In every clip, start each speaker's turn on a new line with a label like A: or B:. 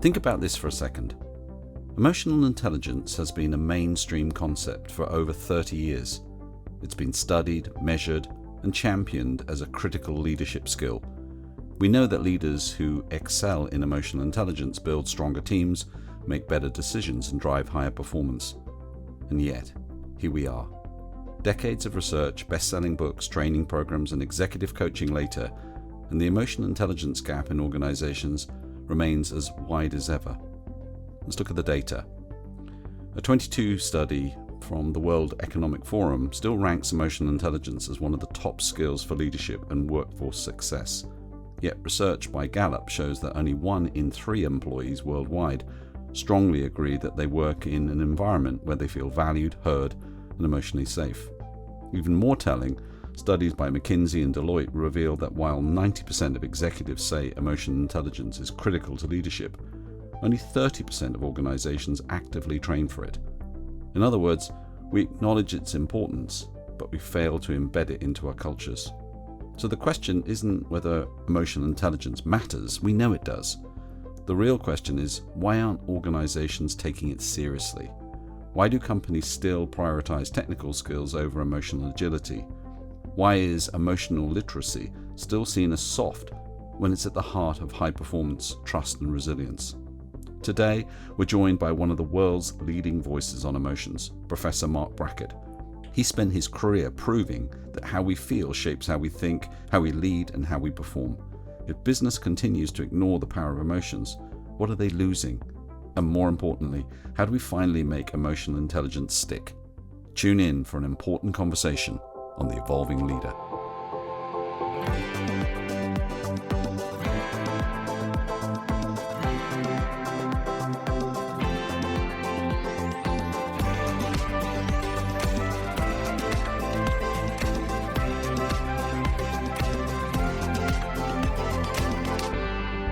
A: Think about this for a second. Emotional intelligence has been a mainstream concept for over 30 years. It's been studied, measured, and championed as a critical leadership skill. We know that leaders who excel in emotional intelligence build stronger teams, make better decisions, and drive higher performance. And yet, here we are. Decades of research, best-selling books, training programs, and executive coaching later, and the emotional intelligence gap in organizations remains as wide as ever. Let's look at the data. A 22 study from the World Economic Forum still ranks emotional intelligence as one of the top skills for leadership and workforce success. Yet research by Gallup shows that only 1 in 3 employees worldwide strongly agree that they work in an environment where they feel valued, heard, and emotionally safe. Even more telling, studies by McKinsey and Deloitte reveal that while 90% of executives say emotional intelligence is critical to leadership, only 30% of organizations actively train for it. In other words, we acknowledge its importance, but we fail to embed it into our cultures. So the question isn't whether emotional intelligence matters, we know it does. The real question is, why aren't organizations taking it seriously? Why do companies still prioritize technical skills over emotional agility? Why is emotional literacy still seen as soft when it's at the heart of high performance, trust, and resilience? Today, we're joined by one of the world's leading voices on emotions, Professor Marc Brackett. He spent his career proving that how we feel shapes how we think, how we lead, and how we perform. If business continues to ignore the power of emotions, what are they losing? And more importantly, how do we finally make emotional intelligence stick? Tune in for an important conversation on The Evolving Leader.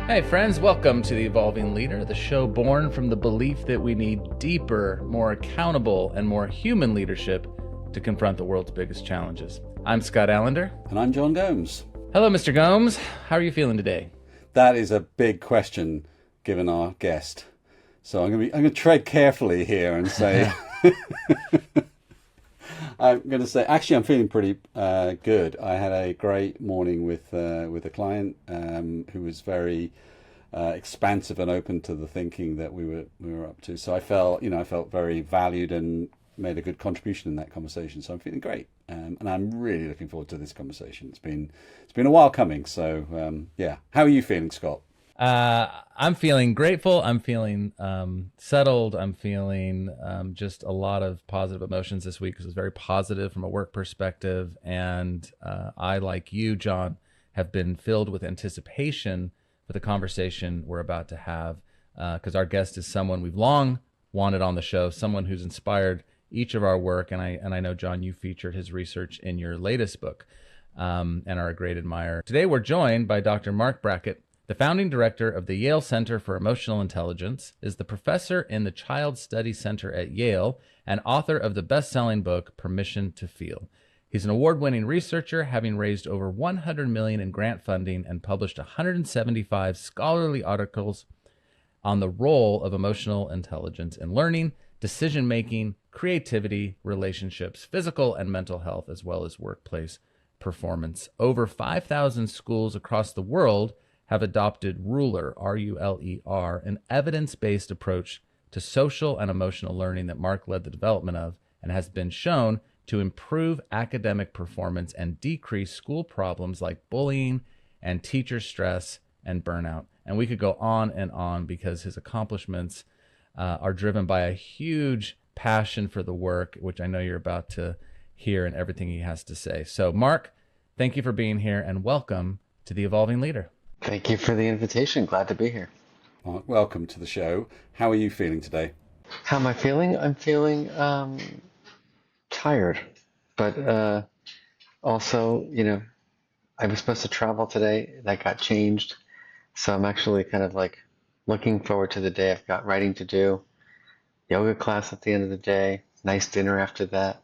B: Hey friends, welcome to The Evolving Leader, the show born from the belief that we need deeper, more accountable, and more human leadership to confront the world's biggest challenges. I'm Scott Allender.
A: And I'm John Gomes.
B: Hello, Mr. Gomes. How are you feeling today?
A: That is a big question, given our guest. So I'm going to tread carefully here and say, actually, I'm feeling pretty good. I had a great morning with a client who was very expansive and open to the thinking that we were up to. So I felt very valued and made a good contribution in that conversation. So I'm feeling great, and I'm really looking forward to this conversation. It's been a while coming. So yeah, how are you feeling, Scott?
B: I'm feeling grateful. I'm feeling settled. I'm feeling just a lot of positive emotions this week. It was very positive from a work perspective. And I, like you, John, have been filled with anticipation for the conversation we're about to have, because our guest is someone we've long wanted on the show, someone who's inspired each of our work. And I know, John, you featured his research in your latest book and are a great admirer. Today, we're joined by Dr. Marc Brackett, the founding director of the Yale Center for Emotional Intelligence, is the professor in the Child Study Center at Yale, and author of the best-selling book, Permission to Feel. He's an award-winning researcher, having raised over $100 million in grant funding and published 175 scholarly articles on the role of emotional intelligence in learning, decision-making, creativity, relationships, physical and mental health, as well as workplace performance. Over 5,000 schools across the world have adopted Ruler, R-U-L-E-R, an evidence-based approach to social and emotional learning that Marc led the development of, and has been shown to improve academic performance and decrease school problems like bullying and teacher stress and burnout. And we could go on because his accomplishments are driven by a huge passion for the work, which I know you're about to hear in everything he has to say. So, Marc, thank you for being here, and welcome to The Evolving Leader.
C: Thank you for the invitation. Glad to be here.
A: Welcome to the show. How are you feeling today?
C: How am I feeling? I'm feeling tired, but also, I was supposed to travel today. That got changed. So I'm actually kind of like looking forward to the day. I've got writing to do, yoga class at the end of the day, nice dinner after that.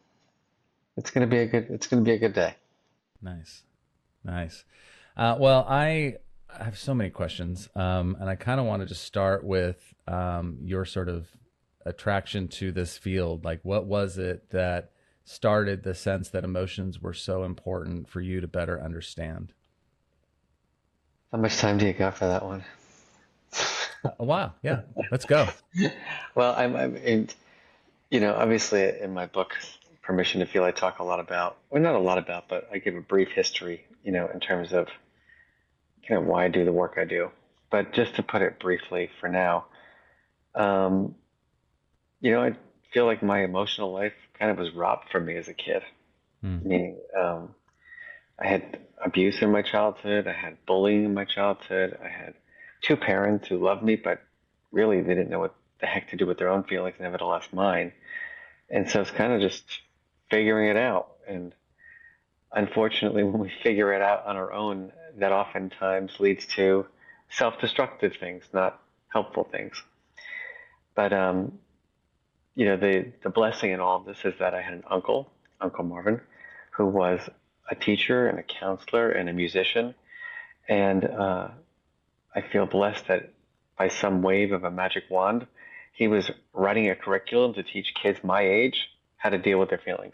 C: It's going to be a good day.
B: Nice. Well, I have so many questions, and I kind of wanted to start with your sort of attraction to this field. Like, what was it that started the sense that emotions were so important for you to better understand?
C: How much time do you got for that one?
B: Wow, yeah, let's go.
C: Well, obviously in my book, Permission to Feel, I talk a lot about, well, not a lot about, but I give a brief history, in terms of kind of why I do the work I do. But just to put it briefly for now, um, I feel like my emotional life kind of was robbed from me as a kid.
B: Mm,
C: Meaning, I had abuse in my childhood, I had bullying in my childhood, I had two parents who loved me, but really they didn't know what the heck to do with their own feelings, nevertheless mine. And so it's kind of just figuring it out. And unfortunately, when we figure it out on our own, that oftentimes leads to self-destructive things, not helpful things. But the blessing in all of this is that I had an uncle, Uncle Marvin, who was a teacher and a counselor and a musician, and I feel blessed that by some wave of a magic wand, he was writing a curriculum to teach kids my age how to deal with their feelings.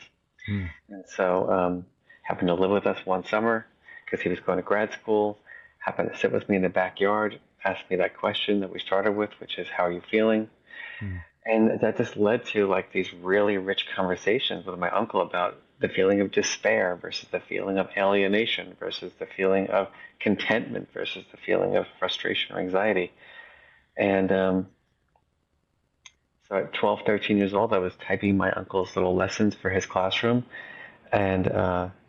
B: mm,
C: And so, happened to live with us one summer because he was going to grad school, happened to sit with me in the backyard, asked me that question that we started with, which is, how are you feeling?
B: mm,
C: And that just led to like these really rich conversations with my uncle about the feeling of despair versus the feeling of alienation versus the feeling of contentment versus the feeling of frustration or anxiety. And so at 12, 13 years old, I was typing my uncle's little lessons for his classroom. And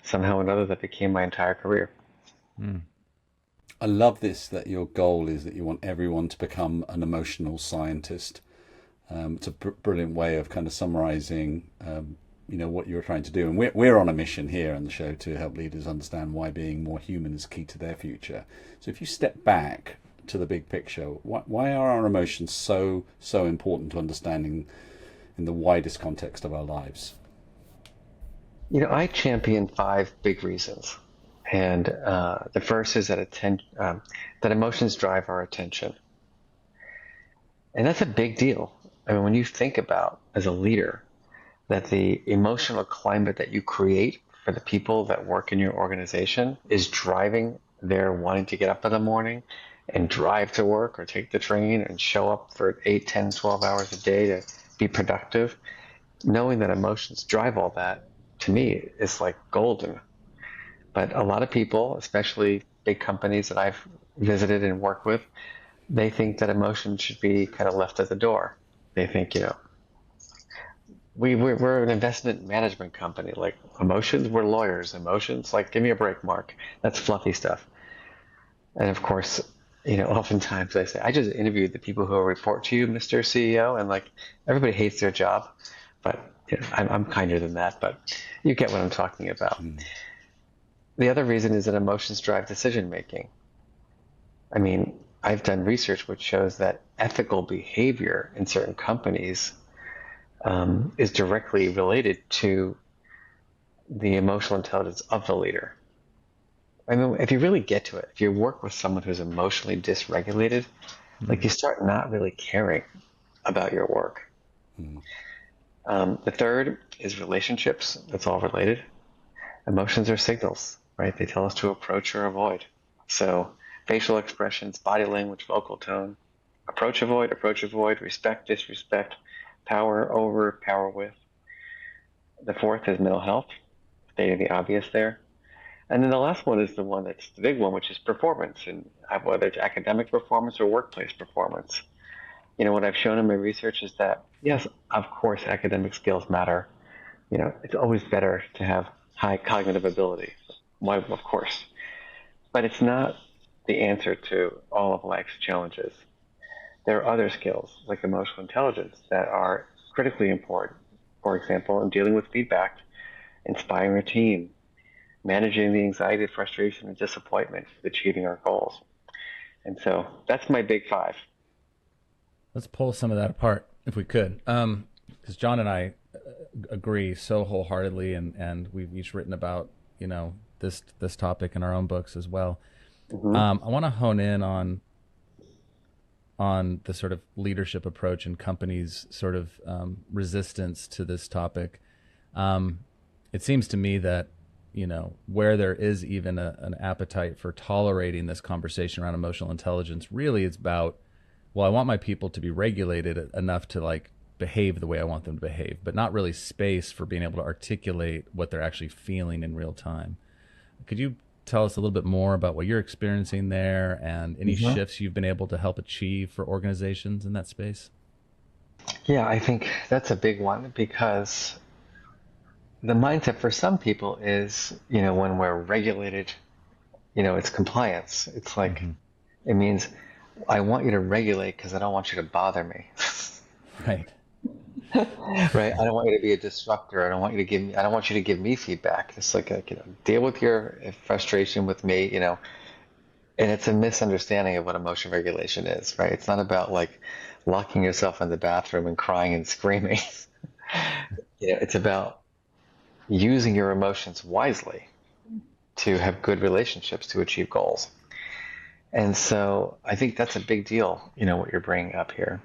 C: somehow or another, that became my entire career.
B: mm.
A: I love this, that your goal is that you want everyone to become an emotional scientist. It's a brilliant way of kind of summarizing, what you're trying to do. And we're on a mission here on the show to help leaders understand why being more human is key to their future. So if you step back to the big picture, why are our emotions so important to understanding in the widest context of our lives?
C: I champion five big reasons. And the first is that emotions drive our attention. And that's a big deal. I mean, when you think about, as a leader, that the emotional climate that you create for the people that work in your organization is driving their wanting to get up in the morning and drive to work or take the train and show up for 8, 10, 12 hours a day to be productive, knowing that emotions drive all that, to me, is like golden. But a lot of people, especially big companies that I've visited and worked with, they think that emotions should be kind of left at the door. They think, we're an investment management company. Like, emotions, we're lawyers. Emotions, like, give me a break, Mark. That's fluffy stuff. And of course, oftentimes I say, I just interviewed the people who will report to you, Mr. CEO, and like, everybody hates their job, but I'm kinder than that. But you get what I'm talking about. The other reason is that emotions drive decision making. I mean, I've done research which shows that ethical behavior in certain companies is directly related to the emotional intelligence of the leader. I mean, if you really get to it, if you work with someone who's emotionally dysregulated, like, you start not really caring about your work. The third is relationships. That's all related. Emotions are signals, right? They tell us to approach or avoid. So facial expressions, body language, vocal tone, approach, avoid, respect, disrespect, power over, power with. The fourth is mental health, stating the obvious there. And then the last one is the one that's the big one, which is performance, and whether it's academic performance or workplace performance. What I've shown in my research is that, yes, of course, academic skills matter. It's always better to have high cognitive ability. Why, of course. But it's not the answer to all of life's challenges. There are other skills, like emotional intelligence, that are critically important. For example, in dealing with feedback, inspiring a team, managing the anxiety, frustration, and disappointment with achieving our goals. And so that's my big five.
B: Let's pull some of that apart if we could. Because John and I agree so wholeheartedly, and we've each written about, this topic in our own books as well.
C: Hmm.
B: I want to hone in on the sort of leadership approach and companies' sort of resistance to this topic. Um, it seems to me that where there is even an appetite for tolerating this conversation around emotional intelligence, really it's about, well, I want my people to be regulated enough to like behave the way I want them to behave, but not really space for being able to articulate what they're actually feeling in real time. Could you tell us a little bit more about what you're experiencing there and any
C: Hmm.
B: shifts you've been able to help achieve for organizations in that space?
C: Yeah, I think that's a big one because the mindset for some people is, when we're regulated, it's compliance. It's like,
B: Hmm.
C: it means I want you to regulate because I don't want you to bother me.
B: Right.
C: Right? I don't want you to be a disruptor. I don't want you to give me feedback. It's like, deal with your frustration with me, and it's a misunderstanding of what emotion regulation is, right? It's not about like locking yourself in the bathroom and crying and screaming. It's about using your emotions wisely to have good relationships to achieve goals. And so I think that's a big deal, what you're bringing up here.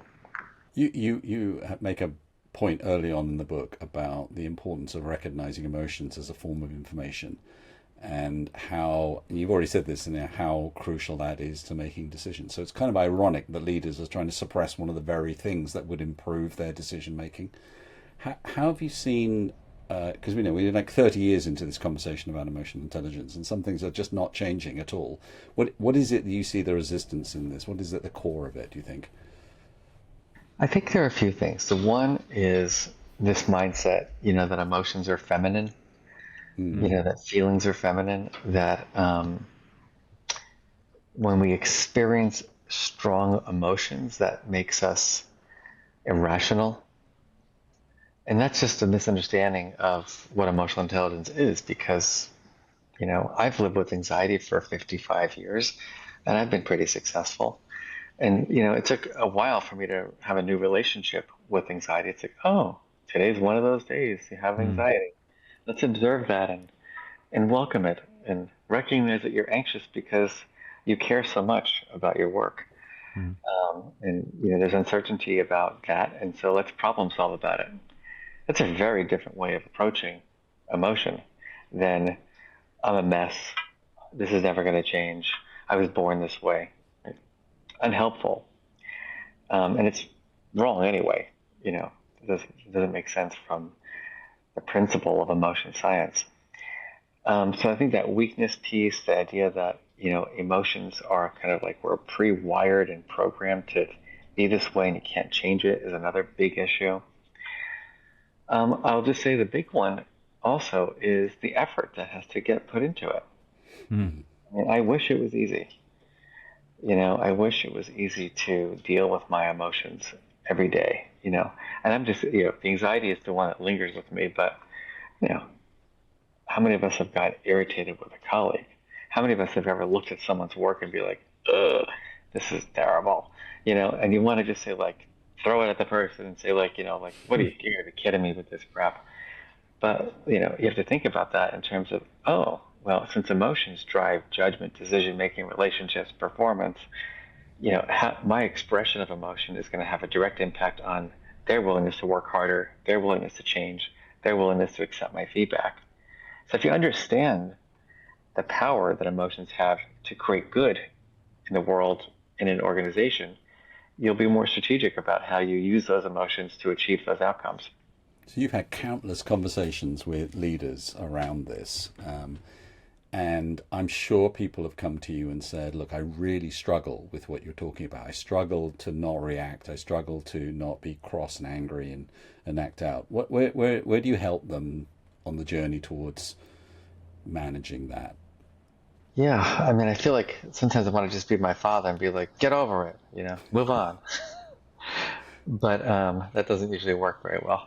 A: You make a point early on in the book about the importance of recognizing emotions as a form of information, and how, and you've already said this, and how crucial that is to making decisions. So it's kind of ironic that leaders are trying to suppress one of the very things that would improve their decision making. How have you seen? Because we know we're like 30 years into this conversation about emotional intelligence, and some things are just not changing at all. What is it that you see the resistance in this? What is at the core of it, do you think?
C: I think there are a few things. The one is this mindset, that emotions are feminine,
A: Mm.
C: that feelings are feminine, that when we experience strong emotions, that makes us irrational. And that's just a misunderstanding of what emotional intelligence is because, I've lived with anxiety for 55 years and I've been pretty successful. And, it took a while for me to have a new relationship with anxiety. It's like, oh, today's one of those days you have
B: Mm.
C: anxiety. Let's observe that and welcome it and recognize that you're anxious because you care so much about your work.
B: Mm.
C: And, there's uncertainty about that. And so let's problem solve about it. That's a very different way of approaching emotion than I'm a mess. This is never going to change. I was born this way. Right? Unhelpful. And it's wrong anyway. It doesn't make sense from the principle of emotion science. So I think that weakness piece, the idea that emotions are kind of like we're pre-wired and programmed to be this way and you can't change it, is another big issue. I'll just say the big one also is the effort that has to get put into it.
B: Mm.
C: I mean, I wish it was easy. I wish it was easy to deal with my emotions every day, and I'm just, the anxiety is the one that lingers with me, but, you know, how many of us have got irritated with a colleague? How many of us have ever looked at someone's work and be like, ugh, this is terrible, and you want to just say, like, throw it at the person and say, like, like, what are you gotta be kidding me with this crap? But, you have to think about that in terms of, oh, well, since emotions drive judgment, decision making, relationships, performance, my expression of emotion is going to have a direct impact on their willingness to work harder, their willingness to change, their willingness to accept my feedback. So if you understand the power that emotions have to create good in the world, in an organization, you'll be more strategic about how you use those emotions to achieve those outcomes.
A: So you've had countless conversations with leaders around this, and I'm sure people have come to you and said, "Look, I really struggle with what you're talking about. I struggle to not react. I struggle to not be cross and angry and act out." Where do you help them on the journey towards managing that?
C: Yeah, I mean, I feel like sometimes I want to just be my father and be like, get over it, move on. But that doesn't usually work very well.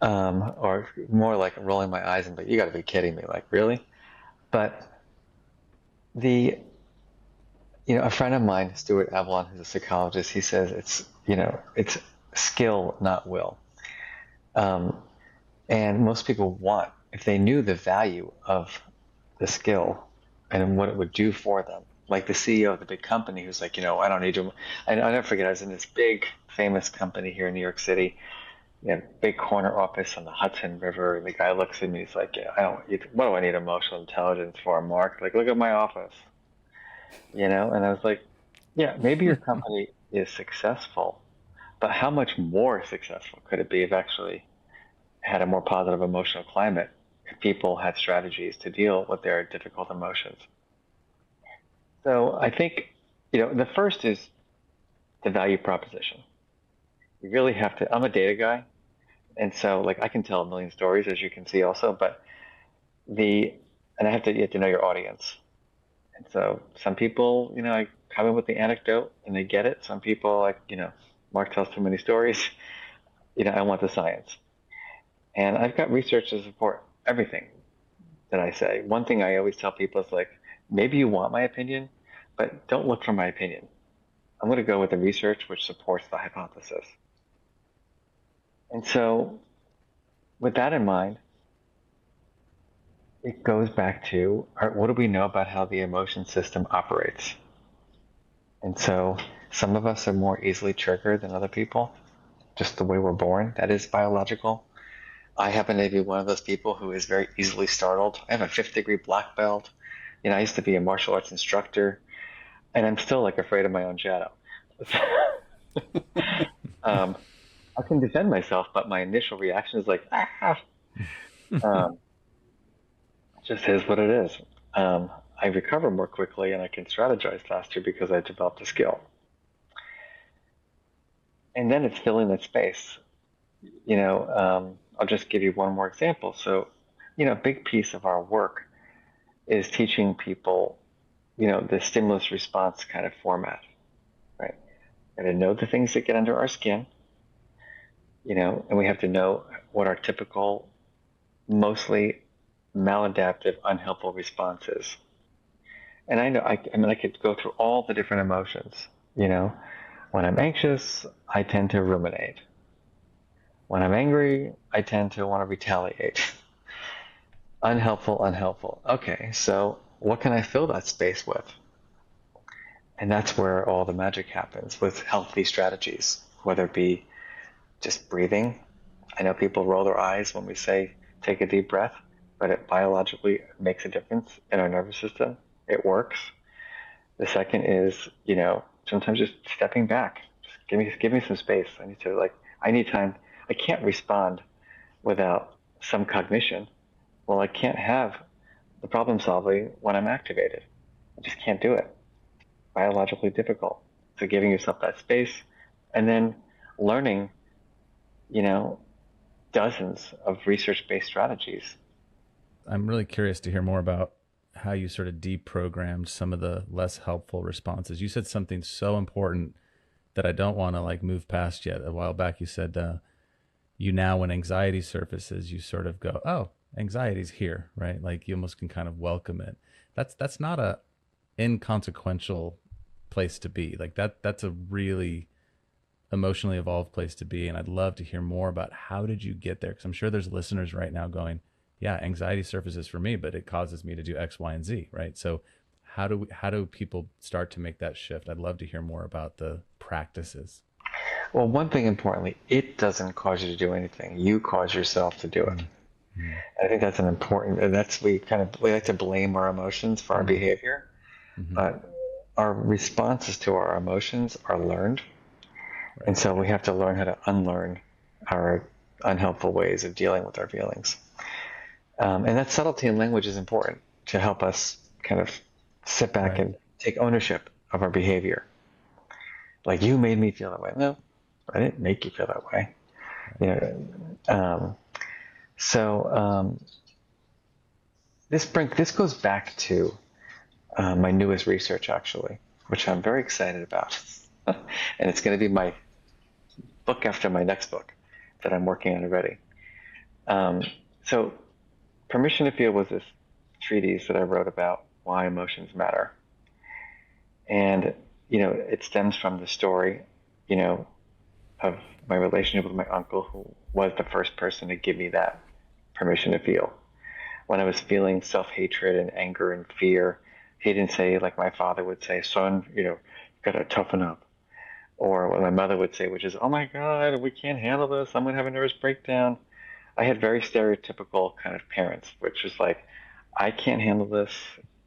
C: Or more like rolling my eyes and be, you got to be kidding me, like, really? But the, a friend of mine, Stuart Avalon, who's a psychologist, he says it's skill, not will. Um, and most people if they knew the value of the skill and what it would do for them, like the CEO of the big company who's like, I don't need to. I'll never forget, I was in this big famous company here in New York City, big corner office on the Hudson River, and the guy looks at me, he's like, what do I need emotional intelligence for, Mark? Like, look at my office, and I was like, yeah, maybe your company is successful, but how much more successful could it be if actually had a more positive emotional climate, if people had strategies to deal with their difficult emotions? So I think, the first is the value proposition. You really have to, I'm a data guy, and so like I can tell a million stories, as you can see also, but you have to know your audience. And so some people, I come in with the anecdote and they get it. Some people like, Mark tells too many stories. I want the science. And I've got research to support everything that I say. One thing I always tell people is like, maybe you want my opinion, but don't look for my opinion. I'm going to go with the research which supports the hypothesis. And so with that in mind, it goes back to what do we know about how the emotion system operates? And so some of us are more easily triggered than other people, just the way we're born. That is biological. I happen to be one of those people who is very easily startled. I have a 5th-degree black belt. I used to be a martial arts instructor, and I'm still like afraid of my own shadow. I can defend myself, but my initial reaction is like, just is what it is. I recover more quickly and I can strategize faster because I developed a skill. And then it's filling that space. I'll just give you one more example. So, a big piece of our work is teaching people, the stimulus response kind of format, right? And to know the things that get under our skin, and we have to know what our typical, mostly maladaptive, unhelpful response is. And I know, I could go through all the different emotions. When I'm anxious, I tend to ruminate. When I'm angry, I tend to want to retaliate. Unhelpful. Okay, so what can I fill that space with? And that's where all the magic happens with healthy strategies, whether it be just breathing. I know people roll their eyes when we say take a deep breath, but it biologically makes a difference in our nervous system. It works. The second is, sometimes just stepping back. Just give me some space. I need time. I can't respond without some cognition. Well, I can't have the problem solving when I'm activated. I just can't do it. Biologically difficult. So giving yourself that space and then learning, dozens of research-based strategies.
B: I'm really curious to hear more about how you sort of deprogrammed some of the less helpful responses. You said something so important that I don't want to like move past yet. A while back, you said you now, when anxiety surfaces, you sort of go, oh, anxiety's here, right? Like you almost can kind of welcome it. That's not a inconsequential place to be. Like that's a really emotionally evolved place to be. And I'd love to hear more about how did you get there? Because I'm sure there's listeners right now going, yeah, anxiety surfaces for me, but it causes me to do X, Y, and Z, right? So how do people start to make that shift? I'd love to hear more about the practices.
C: Well, one thing importantly, it doesn't cause you to do anything. You cause yourself to do it. Mm-hmm. I think that's an important, we like to blame our emotions for our behavior, but our responses to our emotions are learned. Right. And so we have to learn how to unlearn our unhelpful ways of dealing with our feelings. And that subtlety in language is important to help us kind of sit back and take ownership of our behavior. Like, you made me feel that way. No, I didn't make you feel that way. This goes back to my newest research, actually, which I'm very excited about. And it's going to be my book after my next book that I'm working on already. So Permission to Feel was this treatise that I wrote about why emotions matter. And, it stems from the story, of my relationship with my uncle, who was the first person to give me that permission to feel. When I was feeling self-hatred and anger and fear, He didn't say, like my father would say, son, you got to toughen up. Or what my mother would say, which is, oh my God, we can't handle this. I'm going to have a nervous breakdown. I had very stereotypical kind of parents, which was like, I can't handle this.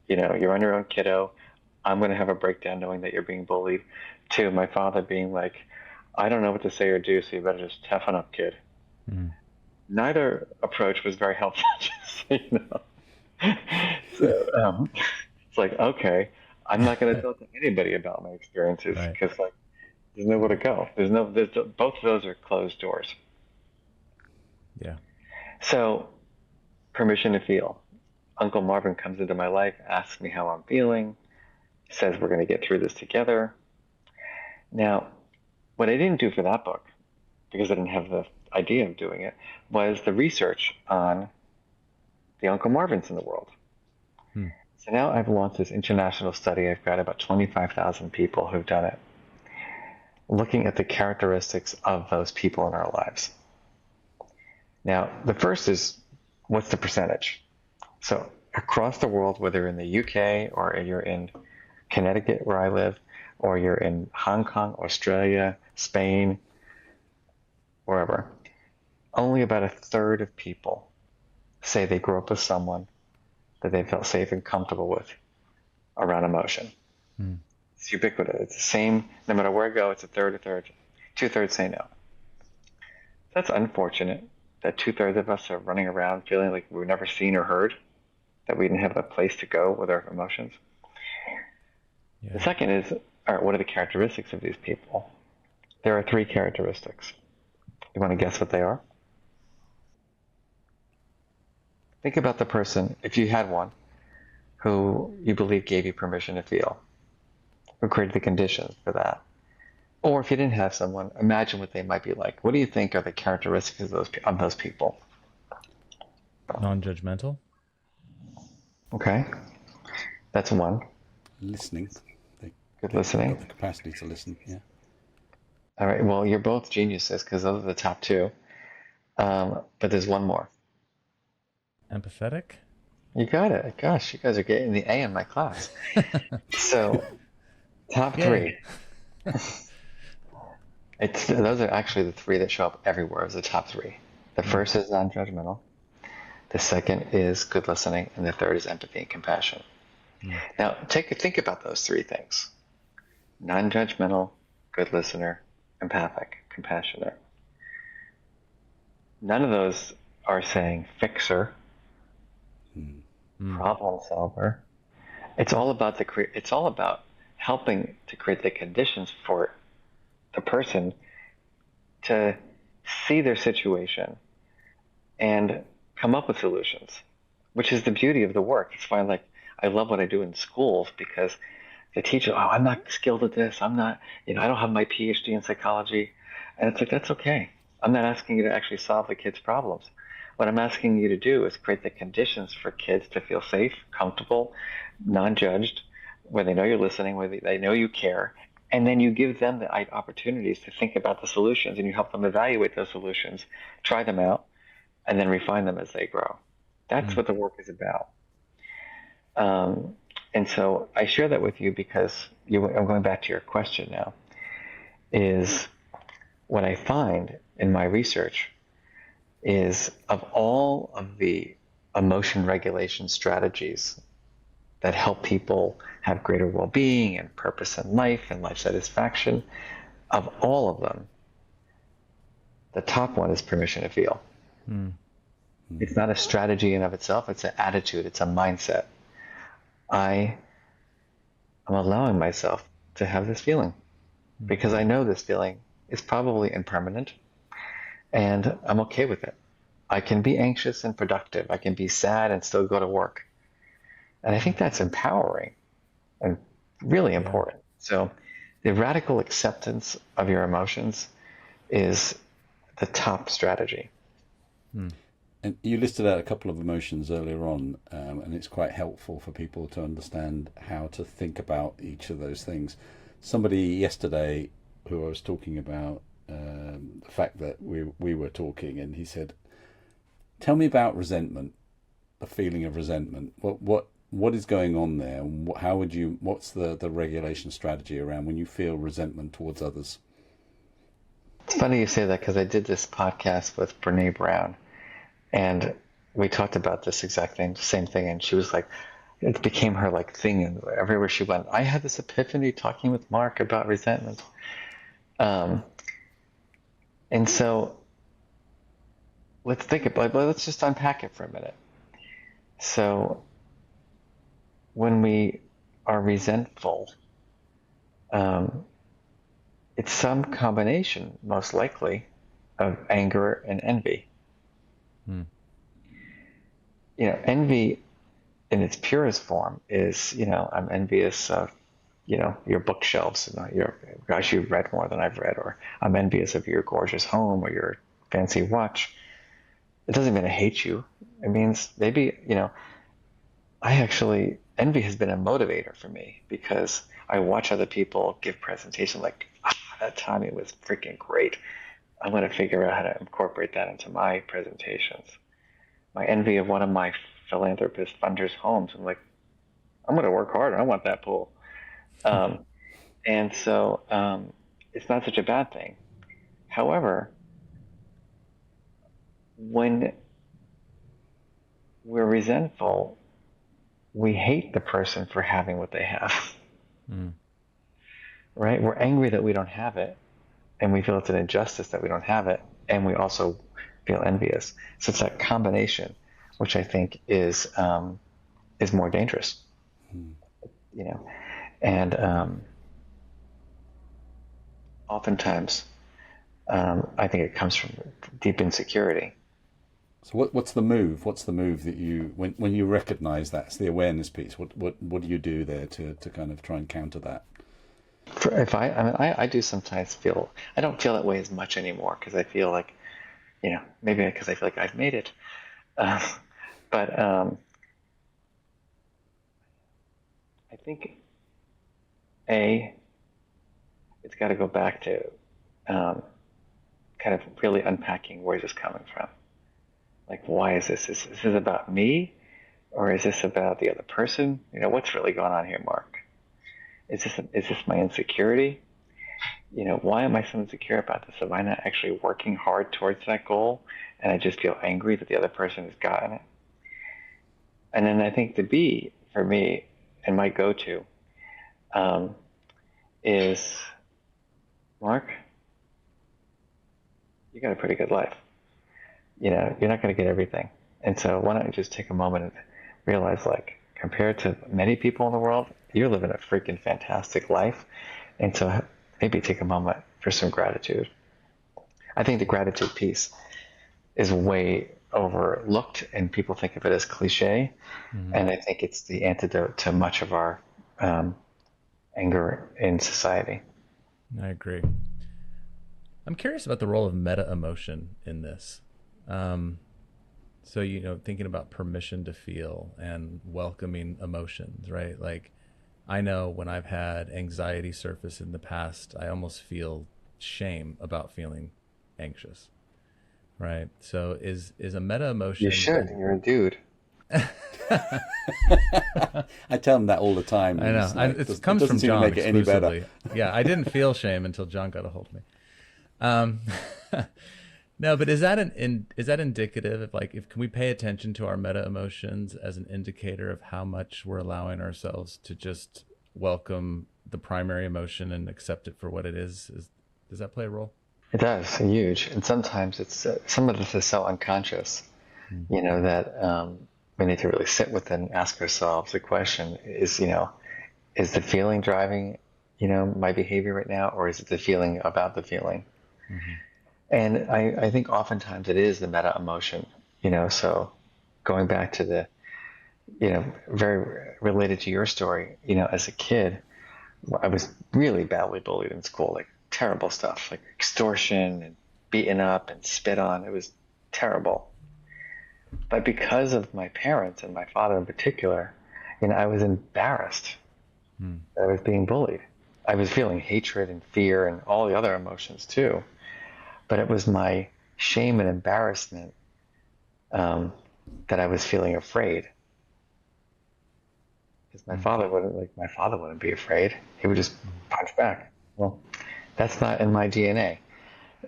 C: You're on your own, kiddo. I'm going to have a breakdown knowing that you're being bullied. To my father being like, I don't know what to say or do, so you better just toughen up, kid.
B: Mm.
C: Neither approach was very helpful, just so you know. So it's like, okay, I'm not going to talk to anybody about my experiences
B: Right.
C: because like there's nowhere to go. Both of those are closed doors.
B: Yeah.
C: So permission to feel. Uncle Marvin comes into my life, asks me how I'm feeling, says we're going to get through this together. Now, what I didn't do for that book, because I didn't have the idea of doing it, was the research on the Uncle Marvins in the world.
B: Hmm.
C: So now I've launched this international study. I've got about 25,000 people who've done it, looking at the characteristics of those people in our lives. Now, the first is, what's the percentage? So across the world, whether in the UK or you're in Connecticut where I live, or you're in Hong Kong, Australia, Spain, wherever, only about a third of people say they grew up with someone that they felt safe and comfortable with around emotion.
B: Hmm.
C: It's ubiquitous. It's the same, no matter where I go, it's a third. Two-thirds say no. That's unfortunate that two-thirds of us are running around feeling like we were never seen or heard, that we didn't have a place to go with our emotions.
B: Yeah.
C: The second is, all right, what are the characteristics of these people? There are 3 characteristics. You want to guess what they are? Think about the person, if you had one, who you believe gave you permission to feel, who created the conditions for that. Or if you didn't have someone, imagine what they might be like. What do you think are the characteristics of those people?
B: Non-judgmental.
C: Okay, that's one.
A: Listening.
C: Good
A: They've
C: listening.
A: got the capacity to listen. Yeah.
C: All right, well, you're both geniuses because those are the top 2. But there's one more.
B: Empathetic.
C: You got it. Gosh, you guys are getting the A in my class. So, top 3. Those are actually the 3 that show up everywhere as the top 3. The first is non-judgmental. The second is good listening, and the third is empathy and compassion. Now, think about those 3 things. Non-judgmental, good listener, empathic, compassionate. None of those are saying fixer, problem solver. It's all about helping to create the conditions for the person to see their situation and come up with solutions, which is the beauty of the work. It's why I love what I do in schools because the teacher, oh, I'm not skilled at this. I'm not, I don't have my PhD in psychology. And it's like, that's okay. I'm not asking you to actually solve the kids' problems. What I'm asking you to do is create the conditions for kids to feel safe, comfortable, non-judged, where they know you're listening, where they know you care. And then you give them the opportunities to think about the solutions and you help them evaluate those solutions, try them out, and then refine them as they grow. That's what the work is about. And so I share that with you because I'm going back to your question now, is what I find in my research is of all of the emotion regulation strategies that help people have greater well-being and purpose in life and life satisfaction, of all of them, the top one is permission to feel. It's not a strategy in of itself, it's an attitude, it's a mindset. I am allowing myself to have this feeling because I know this feeling is probably impermanent and I'm okay with it. I can be anxious and productive. I can be sad and still go to work. And I think that's empowering and really important. So the radical acceptance of your emotions is the top strategy.
A: And you listed out a couple of emotions earlier on, and it's quite helpful for people to understand how to think about each of those things. Somebody yesterday who I was talking about the fact that we were talking, and he said, "Tell me about resentment, the feeling of resentment. What what is going on there? How would you? What's the regulation strategy around when you feel resentment towards others?
C: It's funny you say that because I did this podcast with Brene Brown, and we talked about this exact same thing, and she was like, it became her like thing, and everywhere she went, I had this epiphany talking with Mark about resentment. And so let's just unpack it for a minute. So when we are resentful, it's some combination, most likely, of anger and envy. Envy in its purest form is, I'm envious of, your bookshelves, gosh, you've read more than I've read, or I'm envious of your gorgeous home or your fancy watch. It doesn't mean I hate you. It means maybe, envy has been a motivator for me because I watch other people give presentations like, that time it was freaking great. I'm going to figure out how to incorporate that into my presentations. My envy of one of my philanthropist funders' homes. I'm like, I'm going to work harder. I want that pool. And so it's not such a bad thing. However, when we're resentful, we hate the person for having what they have. Right? We're angry that we don't have it, and we feel it's an injustice that we don't have it, and we also feel envious. So it's that combination, which I think is more dangerous. And oftentimes, I think it comes from deep insecurity.
A: So what's the move? What's the move that you when you recognize that's the awareness piece? What do you do there to kind of try and counter that?
C: I do sometimes feel, I don't feel that way as much anymore because I feel like, maybe because I feel like I've made it. But I think it's got to go back to kind of really unpacking where is this coming from. Like, why is this? Is this about me, or is this about the other person? What's really going on here, Mark? Is this my insecurity? Why am I so insecure about this? Am I not actually working hard towards that goal, and I just feel angry that the other person has gotten it? And then I think the B for me and my go-to is, Mark, you got a pretty good life. You're not going to get everything. And so why don't you just take a moment and realize, like, compared to many people in the world, you're living a freaking fantastic life. And so maybe take a moment for some gratitude. I think the gratitude piece is way overlooked and people think of it as cliche. And I think it's the antidote to much of our anger in society.
B: I agree. I'm curious about the role of meta emotion in this. So, thinking about permission to feel and welcoming emotions, right? Like, I know when I've had anxiety surface in the past, I almost feel shame about feeling anxious, right? So is a meta emotion...
C: You should. You're a dude.
A: I tell him that all the time.
B: I know.
A: Like,
B: it comes from
A: seem
B: John
A: to make it any
B: exclusively.
A: better.
B: Yeah, I didn't feel shame until John got a hold of me. No, but is that indicative of, like, can we pay attention to our meta emotions as an indicator of how much we're allowing ourselves to just welcome the primary emotion and accept it for what it is? Does that play a role?
C: It does, huge. And sometimes it's some of this is so unconscious, that we need to really sit with and ask ourselves the question: is the feeling driving, my behavior right now, or is it the feeling about the feeling? And I think oftentimes it is the meta emotion, so going back to the, very related to your story, as a kid, I was really badly bullied in school, like terrible stuff, like extortion and beaten up and spit on. It was terrible. But because of my parents and my father in particular, I was embarrassed that I was being bullied. I was feeling hatred and fear and all the other emotions too. But it was my shame and embarrassment that I was feeling afraid. because my father wouldn't be afraid. He would just punch back. Well, that's not in my DNA.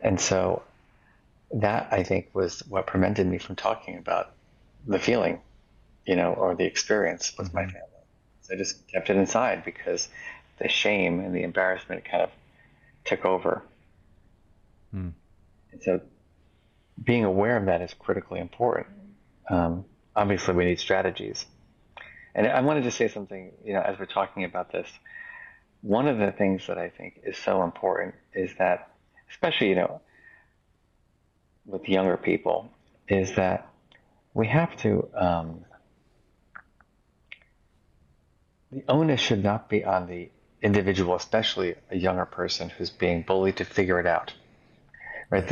C: And so that, I think, was what prevented me from talking about the feeling, or the experience with my family. So I just kept it inside because the shame and the embarrassment kind of took over. And so being aware of that is critically important. Obviously, we need strategies. And I wanted to say something, as we're talking about this. One of the things that I think is so important is that, especially, with younger people, is that we have to, the onus should not be on the individual, especially a younger person who's being bullied, to figure it out. Right?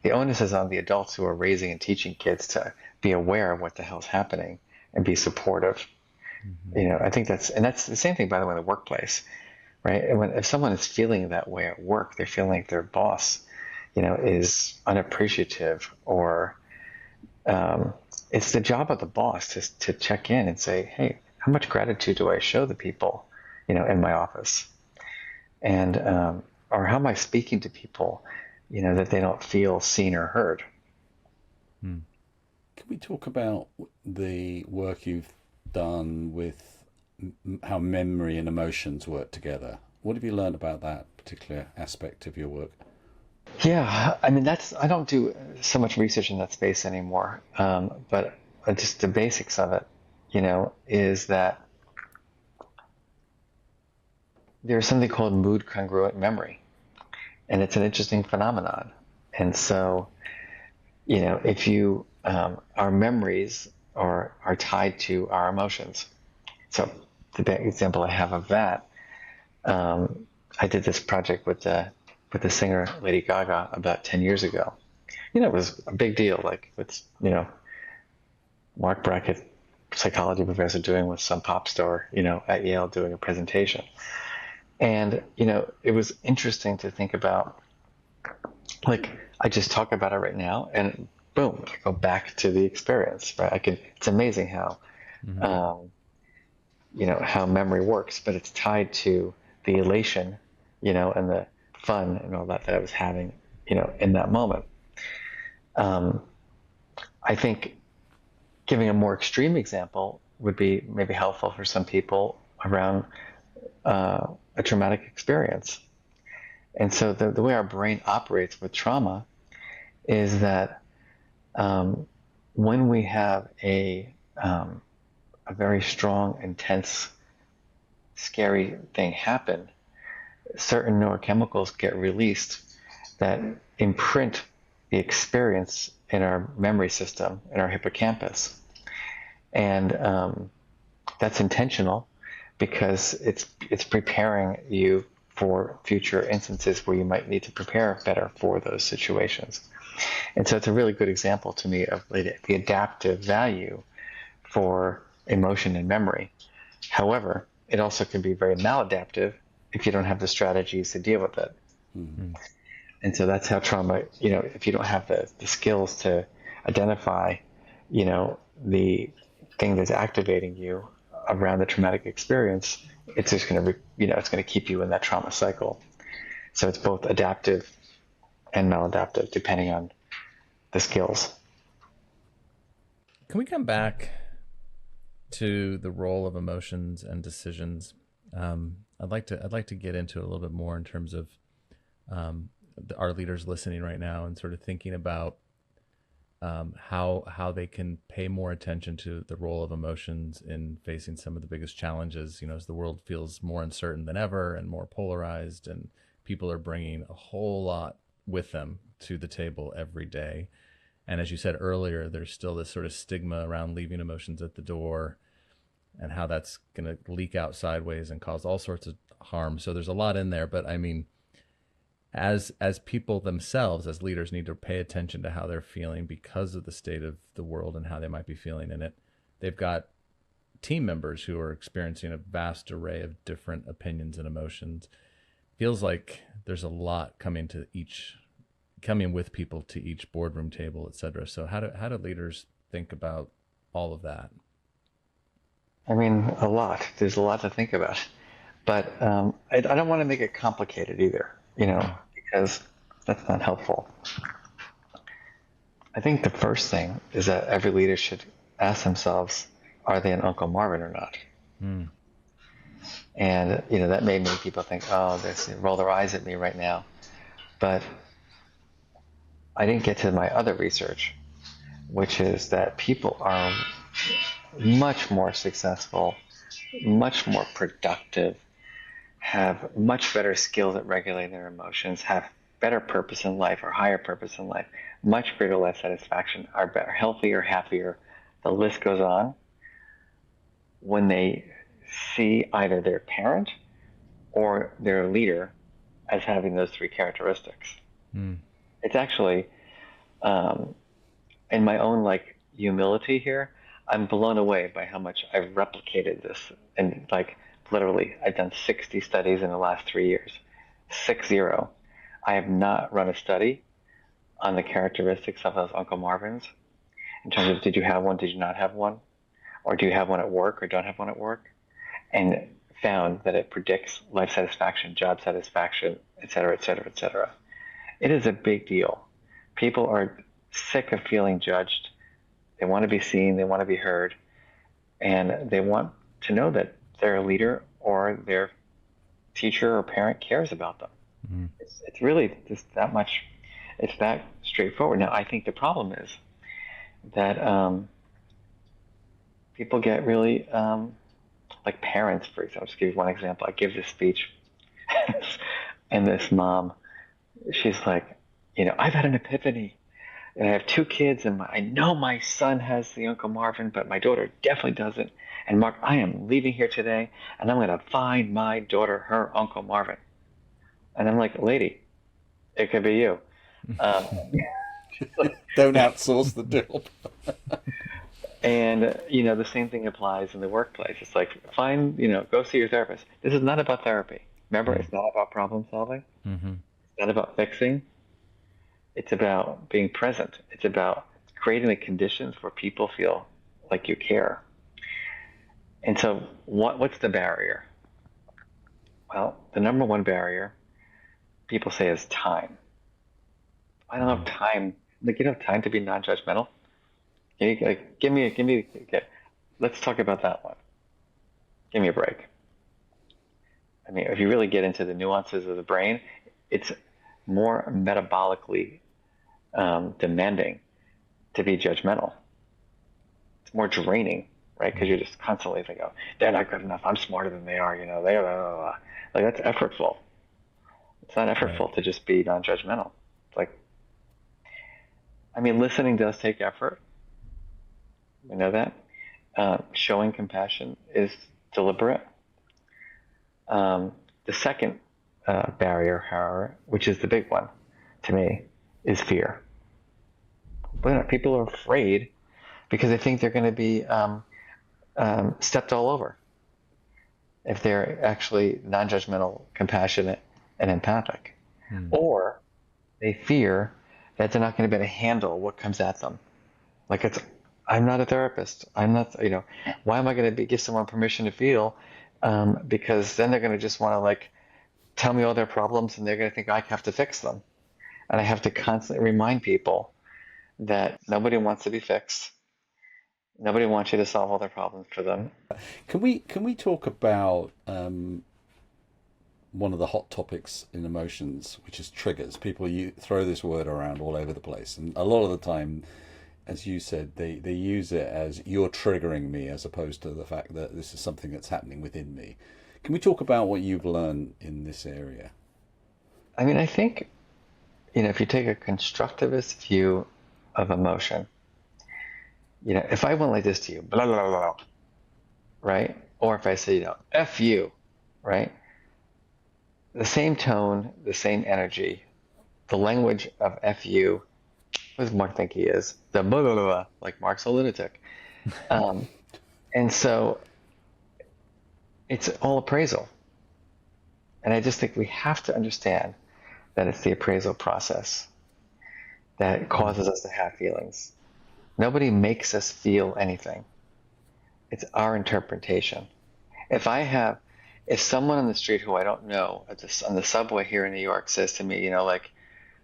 C: The onus is on the adults who are raising and teaching kids to be aware of what the hell's happening and be supportive. I think that's the same thing, by the way, in the workplace, right? And if someone is feeling that way at work, they're feeling like their boss, is unappreciative, or it's the job of the boss to check in and say, hey, how much gratitude do I show the people, in my office? And, or how am I speaking to people, that they don't feel seen or heard?
A: Can we talk about the work you've done with how memory and emotions work together? What have you learned about that particular aspect of your work?
C: Yeah, I mean, I don't do so much research in that space anymore. But just the basics of it, is that there's something called mood congruent memory, and it's an interesting phenomenon. And so, if our memories are tied to our emotions. So the example I have of that, I did this project with the singer Lady Gaga about 10 years ago. It was a big deal, like with, Marc Brackett, psychology professor, doing with some pop star, at Yale doing a presentation. And, it was interesting to think about, like, I just talk about it right now and boom, I go back to the experience, right? It's amazing how, how memory works, but it's tied to the elation, and the fun and all that I was having, in that moment. I think giving a more extreme example would be maybe helpful for some people around a traumatic experience. And so the way our brain operates with trauma is that when we have a very strong, intense, scary thing happen, certain neurochemicals get released that imprint the experience in our memory system, in our hippocampus. And that's intentional because it's preparing you for future instances where you might need to prepare better for those situations. And so it's a really good example to me of the adaptive value for emotion and memory. However, it also can be very maladaptive if you don't have the strategies to deal with it. Mm-hmm. And so that's how trauma, if you don't have the skills to identify, the thing that's activating you around the traumatic experience, it's just going to, it's going to keep you in that trauma cycle. So it's both adaptive and maladaptive depending on the skills.
B: Can we come back to the role of emotions and decisions? I'd like to get into it a little bit more in terms of our leaders listening right now and sort of thinking about how they can pay more attention to the role of emotions in facing some of the biggest challenges. As the world feels more uncertain than ever and more polarized, and people are bringing a whole lot with them to the table every day. And as you said earlier, there's still this sort of stigma around leaving emotions at the door and how that's going to leak out sideways and cause all sorts of harm. So there's a lot in there, but I mean, as people themselves, as leaders, need to pay attention to how they're feeling because of the state of the world and how they might be feeling in it. They've got team members who are experiencing a vast array of different opinions and emotions. Feels like there's a lot coming with people to each boardroom table, et cetera. So how do leaders think about all of that?
C: I mean, a lot. There's a lot to think about. But I don't want to make it complicated either, because that's not helpful. I think the first thing is that every leader should ask themselves, are they an Uncle Marvin or not?
B: Mm.
C: And, that may make people think, oh, they roll their eyes at me right now. But I didn't get to my other research, which is that people are much more successful, much more productive, have much better skills at regulating their emotions, have better purpose in life or higher purpose in life, much greater life satisfaction, are better, healthier, happier. The list goes on when they see either their parent or their leader as having those three characteristics.
B: Mm.
C: It's actually, in my own humility here, I'm blown away by how much I've replicated this. And literally, I've done 60 studies in the last 3 years. 60. I have not run a study on the characteristics of those Uncle Marvins in terms of did you have one, did you not have one, or do you have one at work or don't have one at work, and found that it predicts life satisfaction, job satisfaction, et cetera, et cetera, et cetera. It is a big deal. People are sick of feeling judged. They want to be seen, they want to be heard, and they want to know that their leader or their teacher or parent cares about them. Mm-hmm. It's really just that much, it's that straightforward. Now, I think the problem is that people get really, like parents, for example, just give you one example. I give this speech, and this mom, she's like, I've had an epiphany. And I have 2 kids, and I know my son has the Uncle Marvin, but my daughter definitely doesn't. And Mark, I am leaving here today, and I'm going to find my daughter her Uncle Marvin. And I'm like, lady, it could be you.
A: Don't outsource the job.
C: And, the same thing applies in the workplace. It's like, go see your therapist. This is not about therapy. Remember, it's not about problem solving. Mm-hmm. It's not about fixing. It's about being present. It's about creating the conditions where people feel like you care. And so what's the barrier? Well, the number one barrier, people say, is time. I don't have time. You don't have time to be non-judgmental. Give me, let's talk about that one. Give me a break. I mean, if you really get into the nuances of the brain, it's more metabolically demanding to be judgmental. It's more draining, right? Because you're just constantly thinking, oh, they're not good enough. I'm smarter than they are. They are. That's effortful. It's not effortful to just be non-judgmental. It's listening does take effort. We know that. Showing compassion is deliberate. The second barrier, however, which is the big one to me, is fear. But people are afraid because they think they're going to be stepped all over if they're actually non-judgmental, compassionate, and empathic. Or they fear that they're not going to be able to handle what comes at them. I'm not a therapist. I'm not, why am I going to give someone permission to feel? Because then they're going to just want to tell me all their problems, and they're going to think I have to fix them. And I have to constantly remind people that nobody wants to be fixed. Nobody wants you to solve all their problems for them.
A: Can we talk about one of the hot topics in emotions, which is triggers? People throw this word around all over the place, and a lot of the time, as you said, they use it as you're triggering me, as opposed to the fact that this is something that's happening within me. Can we talk about what you've learned in this area?
C: I think, if you take a constructivist view of emotion, if I went like this to you, blah, blah, blah, blah, right? Or if I say, F you, right? The same tone, the same energy, the language of F you, what does Mark think he is? The blah, blah, blah, blah, like Mark's a lunatic. And so it's all appraisal. And I just think we have to understand that it's the appraisal process that causes us to have feelings. Nobody makes us feel anything. It's our interpretation. If someone on the street who I don't know on the subway here in New York says to me, like,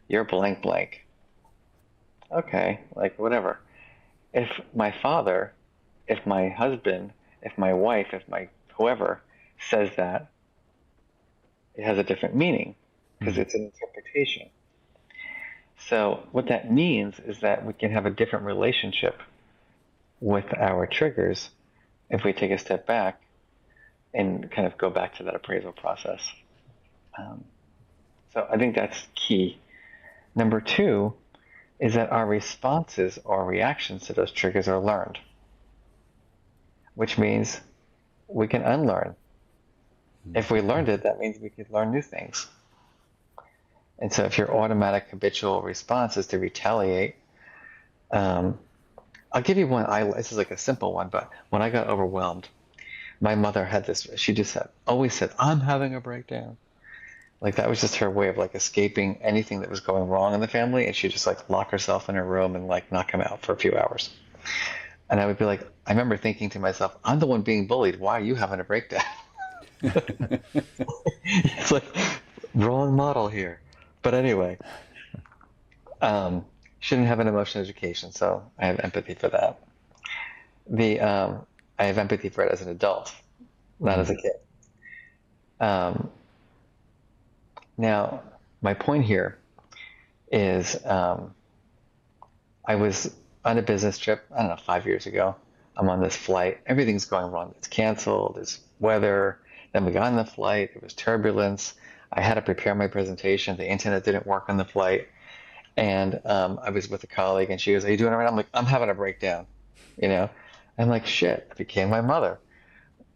C: you're blank blank, okay, like whatever. If my father, if my husband, if my wife, if my whoever says that, it has a different meaning because it's an interpretation. So what that means is that we can have a different relationship with our triggers if we take a step back and kind of go back to that appraisal process. So I think that's key. Number two is that our responses or reactions to those triggers are learned, which means we can unlearn. If we learned it, that means we could learn new things. And so if your automatic habitual response is to retaliate, I'll give you one. This is like a simple one, but when I got overwhelmed, my mother had this, she just always said, I'm having a breakdown. Like that was just her way of like escaping anything that was going wrong in the family. And she'd just like lock herself in her room and like knock him out for a few hours. And I would be like, I remember thinking to myself, I'm the one being bullied. Why are you having a breakdown? It's like, wrong model here. But anyway, shouldn't have an emotional education, so I have empathy for that. I have empathy for it as an adult, not as a kid. Now, my point here is I was on a business trip, I don't know, 5 years ago. I'm on this flight. Everything's going wrong. It's canceled. It's weather. Then we got on the flight. There was turbulence. I had to prepare my presentation. The internet didn't work on the flight. And I was with a colleague, and she goes, are you doing all right? I'm like, I'm having a breakdown, I'm like, shit, it became my mother.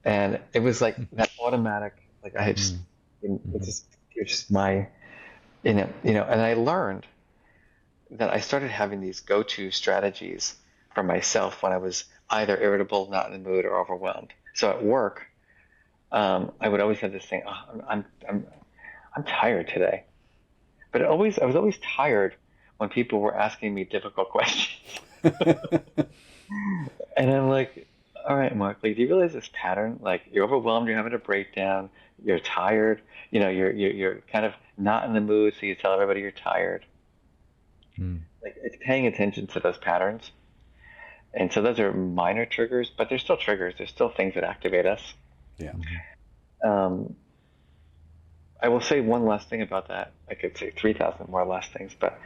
C: And it was like that automatic, like I had just, it's just my, and I learned that I started having these go-to strategies for myself when I was either irritable, not in the mood, or overwhelmed. So at work, I would always have this thing, I'm tired today. But I was always tired when people were asking me difficult questions. And I'm like, all right, Mark, like, do you realize this pattern? Like, you're overwhelmed, you're having a breakdown, you're tired, you're kind of not in the mood, so you tell everybody you're tired. Like, it's paying attention to those patterns. And so those are minor triggers, but they're still triggers. There's still things that activate us.
A: Yeah.
C: I will say one last thing about that. I could say 3,000 more last things, but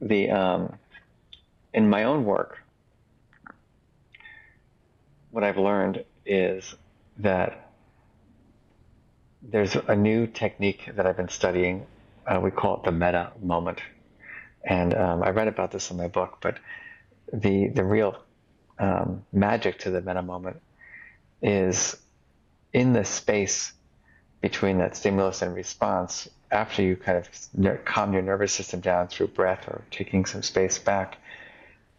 C: in my own work, what I've learned is that there's a new technique that I've been studying. We call it the meta moment. And I read about this in my book, but the real magic to the meta moment is in the space between that stimulus and response, after you kind of calm your nervous system down through breath or taking some space back,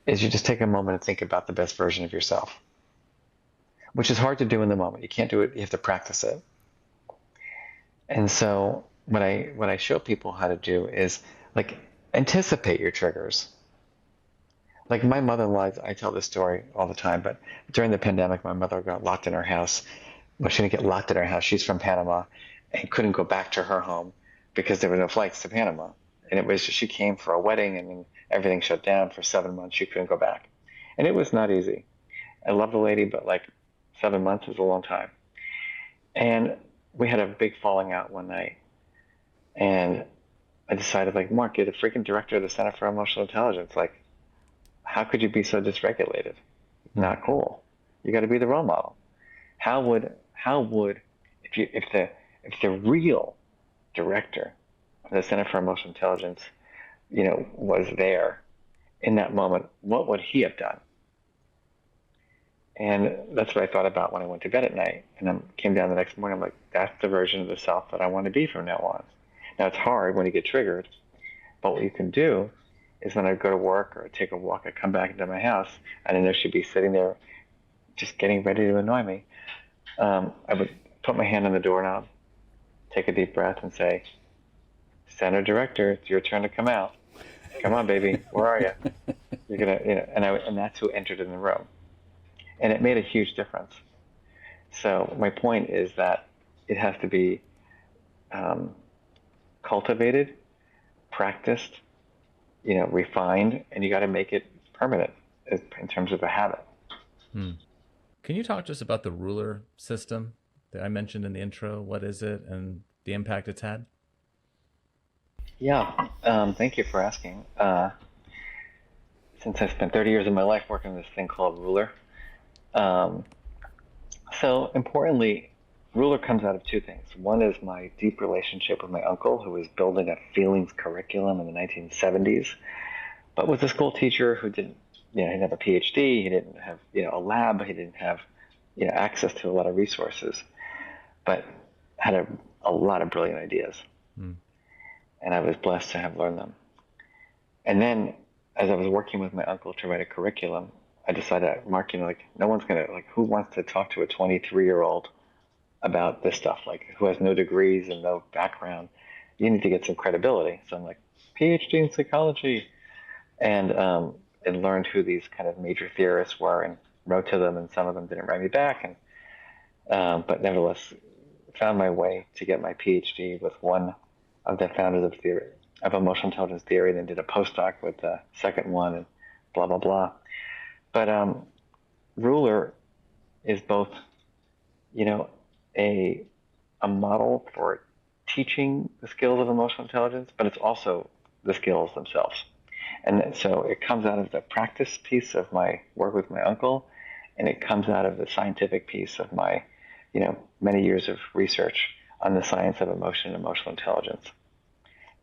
C: is you just take a moment and think about the best version of yourself, which is hard to do in the moment. You can't do it. You have to practice it. And so what I show people how to do is like anticipate your triggers. Like my mother-in-law, I tell this story all the time, but during the pandemic, my mother got locked in her house. Well, she didn't get locked in her house. She's from Panama and couldn't go back to her home because there were no flights to Panama. And she came for a wedding and then everything shut down for 7 months. She couldn't go back. And it was not easy. I love the lady, but like 7 months is a long time. And we had a big falling out one night. And I decided, like, Mark, you're the freaking director of the Center for Emotional Intelligence. Like, how could you be so dysregulated? Not cool. You got to be the role model. How would if the real director of the Center for Emotional Intelligence, was there in that moment, what would he have done? And that's what I thought about when I went to bed at night. And I came down the next morning, I'm like, that's the version of the self that I want to be from now on. Now, it's hard when you get triggered, but what you can do is when I go to work or take a walk, I come back into my house, and I know she'd be sitting there just getting ready to annoy me. I would put my hand on the doorknob, take a deep breath, and say, Center Director, it's your turn to come out. Come on, baby, where are you? You're gonna, and that's who entered in the room. And it made a huge difference. So my point is that it has to be cultivated, practiced, refined, and you got to make it permanent in terms of a habit.
B: Hmm. Can you talk to us about the ruler system that I mentioned in the intro? What is it and the impact it's had?
C: Yeah, thank you for asking. Since I spent 30 years of my life working on this thing called ruler. Um, so importantly, ruler comes out of two things. One is my deep relationship with my uncle, who was building a feelings curriculum in the 1970s, but was a school teacher who didn't, he didn't have a PhD, he didn't have, a lab, he didn't have, access to a lot of resources, but had a lot of brilliant ideas.
B: Hmm.
C: And I was blessed to have learned them. And then, as I was working with my uncle to write a curriculum, I decided, Mark, no one's gonna who wants to talk to a 23-year-old about this stuff? Like, who has no degrees and no background? You need to get some credibility. So I'm like, PhD in psychology, and learned who these kind of major theorists were, and wrote to them, and some of them didn't write me back, but nevertheless found my way to get my PhD with one of the founders of emotional intelligence theory, and then did a postdoc with the second one, and blah blah blah. But ruler is both, a model for teaching the skills of emotional intelligence, but it's also the skills themselves. And so it comes out of the practice piece of my work with my uncle, and it comes out of the scientific piece of my, many years of research on the science of emotion and emotional intelligence.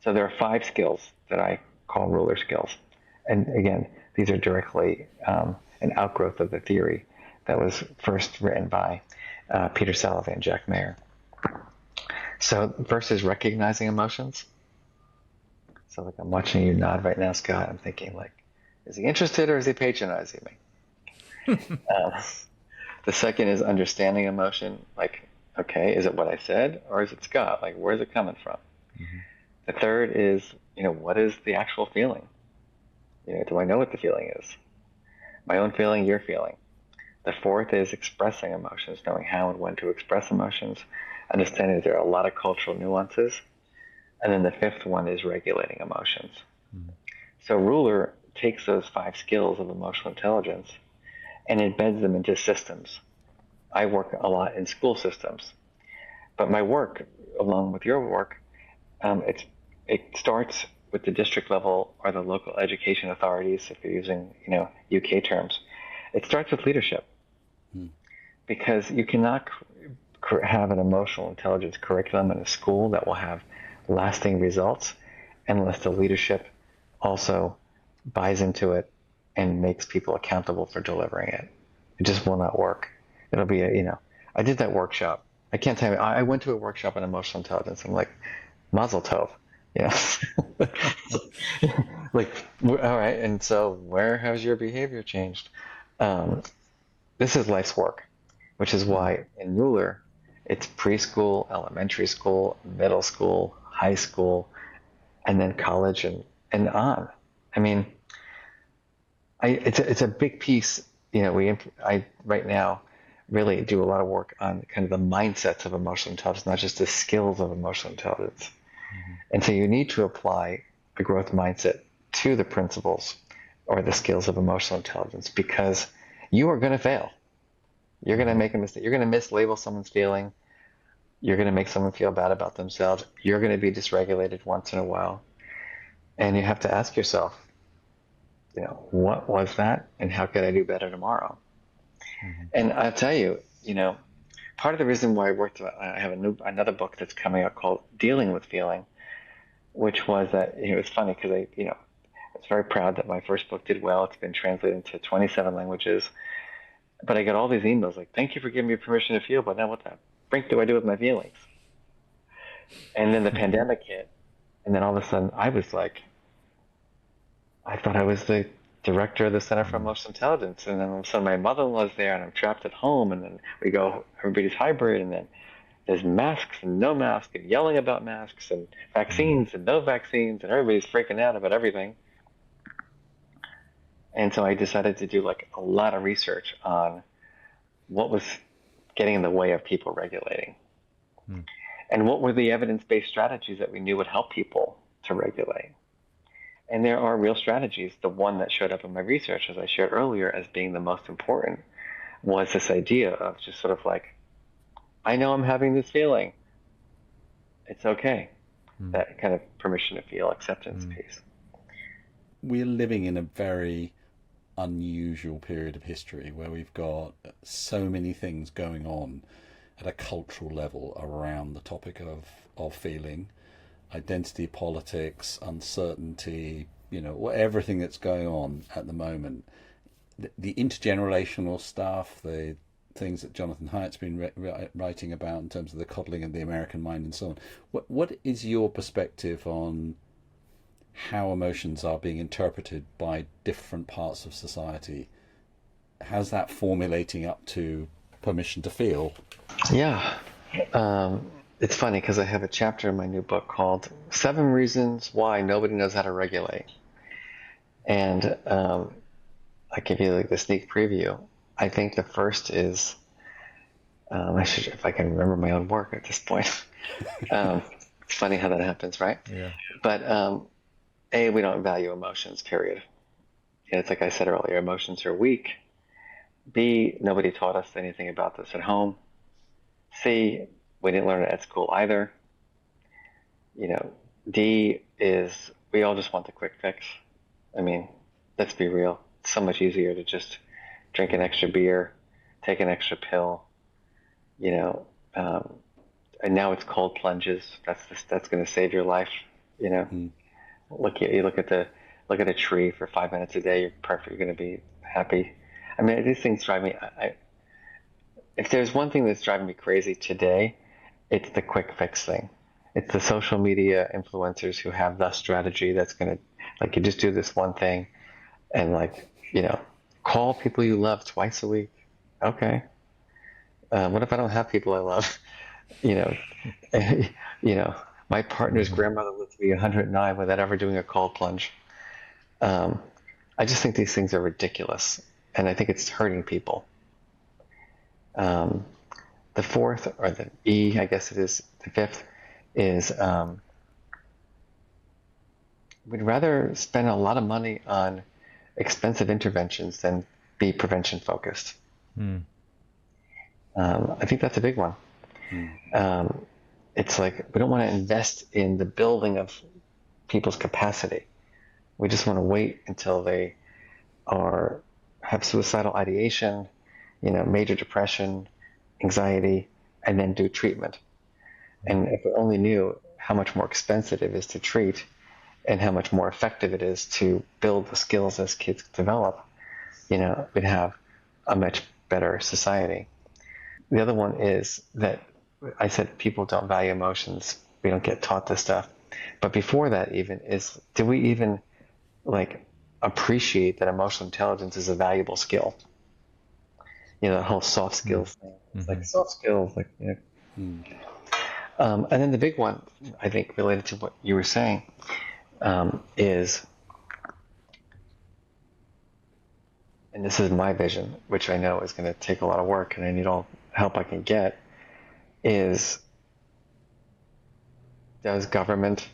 C: So there are 5 skills that I call ruler skills. And again, these are directly an outgrowth of the theory that was first written by Peter Salovey and Jack Mayer. So first is recognizing emotions. So like I'm watching you nod right now, Scott. I'm thinking like, is he interested or is he patronizing me? The second is understanding emotion. Like, okay, is it what I said or is it Scott? Like, where's it coming from? Mm-hmm. The third is, what is the actual feeling? Do I know what the feeling is? My own feeling, your feeling. The fourth is expressing emotions, knowing how and when to express emotions, understanding there are a lot of cultural nuances. And then the fifth one is regulating emotions. Mm-hmm. So ruler takes those 5 skills of emotional intelligence and embeds them into systems. I work a lot in school systems, but my work, along with your work, it starts with the district level or the local education authorities, if you're using UK terms. It starts with leadership, because you cannot have an emotional intelligence curriculum in a school that will have lasting results unless the leadership also buys into it and makes people accountable for delivering it. It just will not work. It'll be I did that workshop. I can't tell you, I went to a workshop on emotional intelligence. I'm like, Mazel Tov. Yeah. Like, all right. And so where has your behavior changed? This is life's work, which is why in ruler, it's preschool, elementary school, middle school, high school, and then college and on. I mean, it's a big piece. I right now really do a lot of work on kind of the mindsets of emotional intelligence, not just the skills of emotional intelligence. Mm-hmm. And so you need to apply the growth mindset to the principles or the skills of emotional intelligence, because you are going to fail. You're going to make a mistake. You're going to mislabel someone's feeling. You're going to make someone feel bad about themselves. You're going to be dysregulated once in a while. And you have to ask yourself, what was that and how could I do better tomorrow? Mm-hmm. And I'll tell you, part of the reason why I have another book that's coming out called Dealing with Feeling, which was that, it was funny because I was very proud that my first book did well. It's been translated into 27 languages. But I got all these emails like, thank you for giving me permission to feel, but now what the brink do I do with my feelings? And then the pandemic hit, and then all of a sudden I was like, I thought I was the director of the Center for Emotional Intelligence, and then all of a sudden my mother-in-law's there, and I'm trapped at home, and then we go, everybody's hybrid, and then there's masks and no masks, and yelling about masks, and vaccines and no vaccines, and everybody's freaking out about everything. And so I decided to do like a lot of research on what was getting in the way of people regulating?
B: Hmm.
C: And what were the evidence-based strategies that we knew would help people to regulate? And there are real strategies. The one that showed up in my research, as I shared earlier, as being the most important, was this idea of just sort of like, I know I'm having this feeling. It's okay. That kind of permission to feel, acceptance piece.
A: We're living in a very unusual period of history where we've got so many things going on at a cultural level around the topic of feeling, identity politics, uncertainty, everything that's going on at the moment. The intergenerational stuff, the things that Jonathan Haidt's been writing about in terms of the coddling of the American mind and so on. What is your perspective on how emotions are being interpreted by different parts of society? How's that formulating up to permission to feel?
C: Yeah. It's funny because I have a chapter in my new book called 7 Reasons Why Nobody Knows How to Regulate. And I give you like the sneak preview. I think the first is, I should, if I can remember my own work at this point. It's funny how that happens, right?
B: Yeah.
C: But A, we don't value emotions, period. And it's like I said earlier, emotions are weak. B, nobody taught us anything about this at home. C, we didn't learn it at school either. D is we all just want the quick fix. I mean, let's be real. It's so much easier to just drink an extra beer, take an extra pill, and now it's cold plunges. That's going to save your life. Look at a tree for 5 minutes a day. You're perfect. You're going to be happy. I mean, these things drive me. If there's one thing that's driving me crazy today, it's the quick fix thing. It's the social media influencers who have the strategy that's going to, like, you just do this one thing and, like, call people you love twice a week. Okay. What if I don't have people I love? My partner's grandmother lived to be 109 without ever doing a cold plunge. I just think these things are ridiculous, and I think it's hurting people. The fourth, or the E, I guess it is, the fifth, is we'd rather spend a lot of money on expensive interventions than be prevention focused. I think that's a big one. It's like we don't want to invest in the building of people's capacity. We just want to wait until they have suicidal ideation, major depression, anxiety, and then do treatment. And if we only knew how much more expensive it is to treat and how much more effective it is to build the skills as kids develop, we'd have a much better society. The other one is that I said people don't value emotions. We don't get taught this stuff. But before that even is, do we even appreciate that emotional intelligence is a valuable skill? The whole soft skills thing. It's like soft skills, and then the big one, I think, related to what you were saying, is, and this is my vision, which I know is going to take a lot of work and I need all help I can get, is, does government,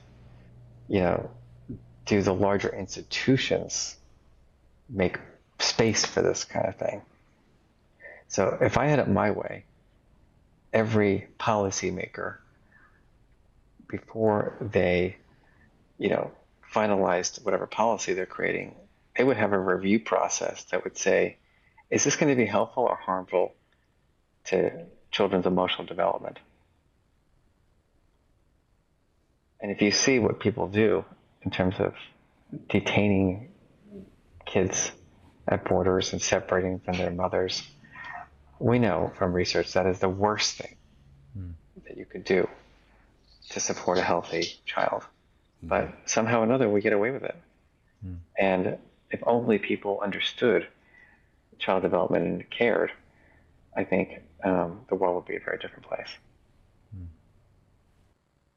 C: do the larger institutions make space for this kind of thing? So if I had it my way, every policymaker, before they, finalized whatever policy they're creating, they would have a review process that would say, is this going to be helpful or harmful to children's emotional development? And if you see what people do in terms of detaining kids at borders and separating from their mothers, we know from research that is the worst thing that you could do to support a healthy child. But somehow or another, we get away with it. And if only people understood child development and cared, I think the world would be a very different place.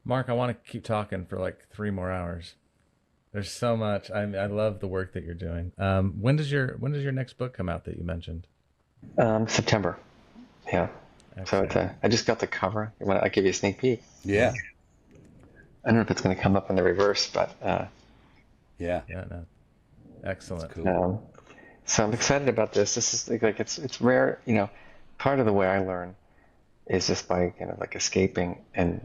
B: Mark, I want to keep talking for like 3 more hours. There's so much. I love the work that you're doing. When does your next book come out that you mentioned?
C: September. Yeah. So it's I just got the cover. I'll give you a sneak peek.
A: Yeah.
C: I don't know if it's going to come up in the reverse, but
A: Yeah.
B: Yeah, no. Excellent.
A: Cool.
C: so I'm excited about this. This is like it's rare, part of the way I learn is just by kind of like escaping and,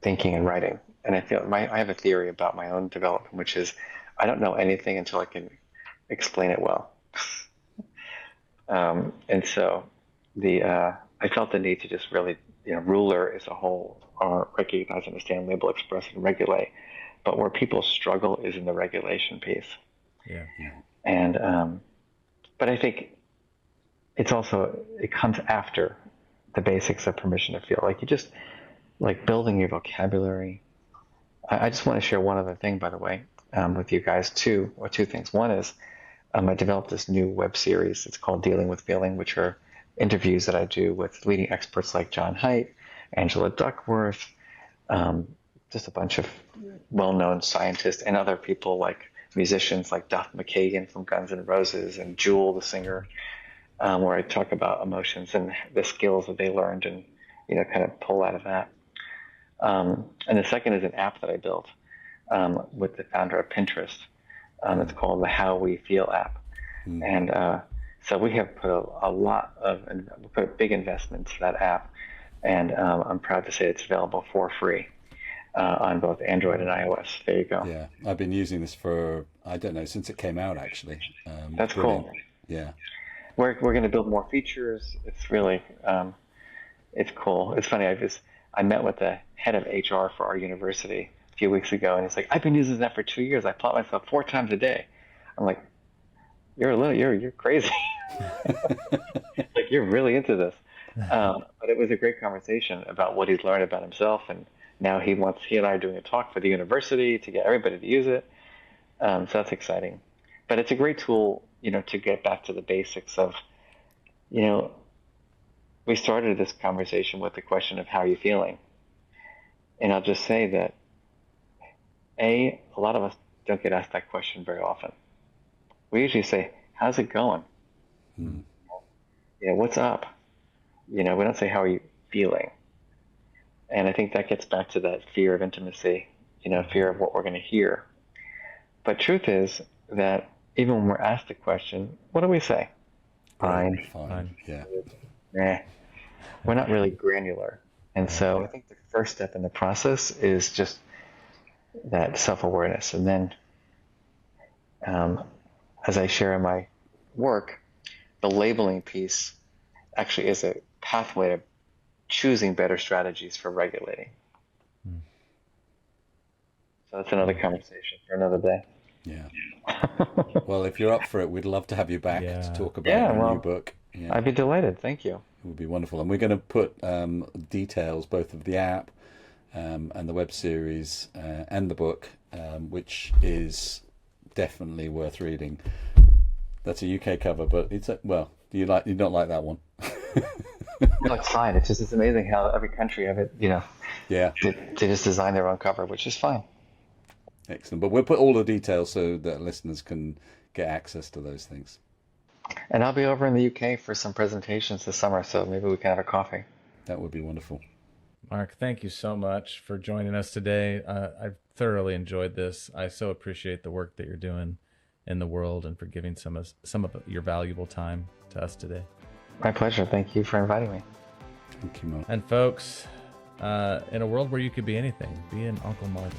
C: thinking and writing. And I feel I have a theory about my own development, which is I don't know anything until I can explain it well. And so I felt the need to just really, ruler as a whole, or recognize, understand, label, express, and regulate. But where people struggle is in the regulation piece.
B: Yeah.
C: And but I think it comes after the basics of permission to feel. Like you just like building your vocabulary. I just want to share one other thing, by the way, with you guys two things. One is I developed this new web series. It's called Dealing with Feeling, which are interviews that I do with leading experts like John Haidt, Angela Duckworth, just a bunch of well-known scientists and other people like musicians like Duff McKagan from Guns N' Roses and Jewel, the singer, where I talk about emotions and the skills that they learned and, kind of pull out of that. And the second is an app that I built with the founder of Pinterest. It's called the How We Feel app. And so we have put a big investment into that app. And I'm proud to say it's available for free on both Android and iOS. There you go.
A: Yeah, I've been using this for, I don't know, since it came out, actually.
C: That's
A: brilliant.
C: Cool.
A: Yeah.
C: We're going to build more features. It's really, it's cool. It's funny, I met with the head of HR for our university a few weeks ago, and he's like, I've been using that for 2 years. I plot myself 4 times a day. I'm like, you're crazy. Like, you're really into this. But it was a great conversation about what he's learned about himself, and now he and I are doing a talk for the university to get everybody to use it. So that's exciting. But it's a great tool, to get back to the basics of, we started this conversation with the question of how are you feeling? And I'll just say that, a lot of us don't get asked that question very often. We usually say, how's it going? What's up? We don't say, how are you feeling? And I think that gets back to that fear of intimacy, fear of what we're going to hear. But truth is that even when we're asked the question, what do we say? Fine.
A: Yeah.
C: We're not really granular. And so I think the first step in the process is just that self-awareness. And then, as I share in my work, the labeling piece actually is a pathway to choosing better strategies for regulating. So that's another conversation for another day.
A: Yeah. Well, if you're up for it, we'd love to have you back to talk about your new book. Yeah.
C: I'd be delighted. Thank you.
A: It would be wonderful. And we're going to put details both of the app and the web series and the book, which is definitely worth reading. That's a UK cover, but you don't like that one?
C: No, it's fine. It's amazing how every country of it,
A: Yeah.
C: They just design their own cover, which is fine.
A: Excellent. But we'll put all the details so that listeners can get access to those things.
C: And I'll be over in the UK for some presentations this summer, so maybe we can have a coffee.
A: That would be wonderful.
B: Marc, thank you so much for joining us today. I've thoroughly enjoyed this. I so appreciate the work that you're doing in the world and for giving some of your valuable time to us today.
C: My pleasure. Thank you for inviting me.
A: Thank you, Marc.
B: And folks, in a world where you could be anything, be an Uncle Martin.